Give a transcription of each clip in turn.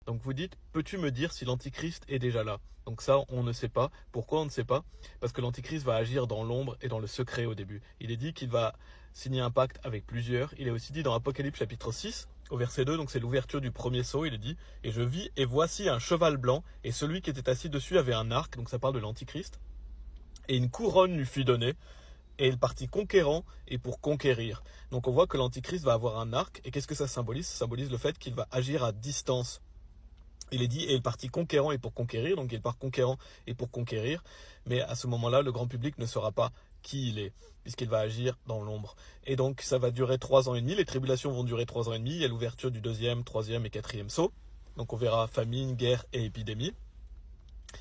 Donc vous dites, peux-tu me dire si l'Antichrist est déjà là? Donc ça, on ne sait pas. Pourquoi on ne sait pas? Parce que l'Antichrist va agir dans l'ombre et dans le secret au début. Il est dit qu'il va signer un pacte avec plusieurs. Il est aussi dit dans Apocalypse chapitre 6, au verset 2, donc c'est l'ouverture du premier sceau, il est dit, et je vis, et voici un cheval blanc, et celui qui était assis dessus avait un arc, donc ça parle de l'Antichrist, et une couronne lui fut donnée, et il partit conquérant et pour conquérir. Donc on voit que l'Antichrist va avoir un arc, et qu'est-ce que ça symbolise? Ça symbolise le fait qu'il va agir à distance. Il est dit, et il partit conquérant et pour conquérir, donc il part conquérant et pour conquérir, mais à ce moment-là, le grand public ne saura pas qui il est, puisqu'il va agir dans l'ombre. Et donc ça va durer 3 ans et demi, les tribulations vont durer 3 ans et demi, il y a l'ouverture du deuxième, troisième et quatrième sceau, donc on verra famine, guerre et épidémie.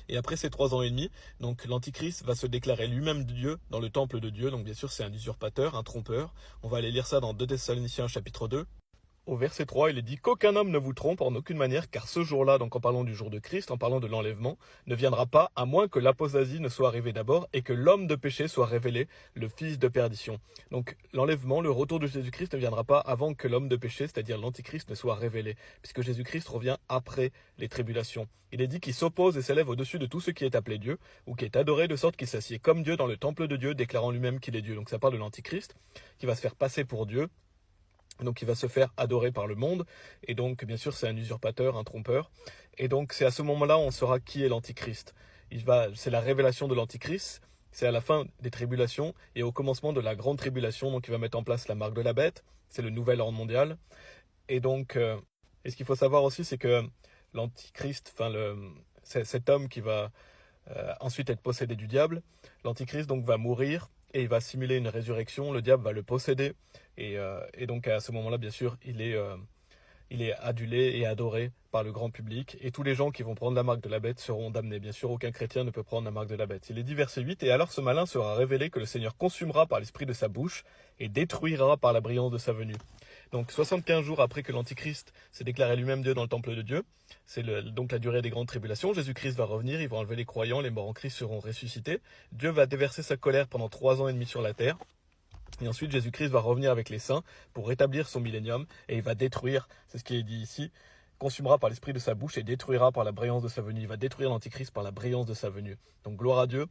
Et après ces 3 ans et demi, donc l'Antichrist va se déclarer lui-même Dieu dans le temple de Dieu, donc bien sûr c'est un usurpateur, un trompeur. On va aller lire ça dans 2 Thessaloniciens chapitre 2. Au verset 3, il est dit qu'aucun homme ne vous trompe en aucune manière, car ce jour-là, donc en parlant du jour de Christ, en parlant de l'enlèvement, ne viendra pas, à moins que l'apostasie ne soit arrivée d'abord et que l'homme de péché soit révélé, le fils de perdition. Donc l'enlèvement, le retour de Jésus-Christ ne viendra pas avant que l'homme de péché, c'est-à-dire l'Antichrist, ne soit révélé, puisque Jésus-Christ revient après les tribulations. Il est dit qu'il s'oppose et s'élève au-dessus de tout ce qui est appelé Dieu, ou qui est adoré, de sorte qu'il s'assied comme Dieu dans le temple de Dieu, déclarant lui-même qu'il est Dieu. Donc ça parle de l'Antichrist, qui va se faire passer pour Dieu, donc il va se faire adorer par le monde, et donc bien sûr c'est un usurpateur, un trompeur, et donc c'est à ce moment-là on saura qui est l'Antichrist. C'est la révélation de l'Antichrist, c'est à la fin des tribulations, et au commencement de la grande tribulation, donc il va mettre en place la marque de la bête, c'est le nouvel ordre mondial, et donc, et ce qu'il faut savoir aussi c'est que l'Antichrist, c'est cet homme qui va ensuite être possédé du diable. L'Antichrist donc va mourir et il va simuler une résurrection. Le diable va le posséder et donc à ce moment-là, bien sûr, il est adulé et adoré par le grand public. Et tous les gens qui vont prendre la marque de la bête seront damnés. Bien sûr, aucun chrétien ne peut prendre la marque de la bête. Il est dit verset 8, et alors ce malin sera révélé que le Seigneur consumera par l'esprit de sa bouche et détruira par la brillance de sa venue. Donc 75 jours après que l'Antichrist s'est déclaré lui-même Dieu dans le temple de Dieu, c'est donc la durée des grandes tribulations, Jésus-Christ va revenir, il va enlever les croyants, les morts en Christ seront ressuscités, Dieu va déverser sa colère pendant 3 ans et demi sur la terre, et ensuite Jésus-Christ va revenir avec les saints pour rétablir son millénium, et il va détruire, c'est ce qui est dit ici, consumera par l'esprit de sa bouche et détruira par la brillance de sa venue. Il va détruire l'Antichrist par la brillance de sa venue. Donc gloire à Dieu,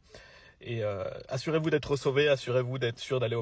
et assurez-vous d'être sauvés, assurez-vous d'être sûr d'aller au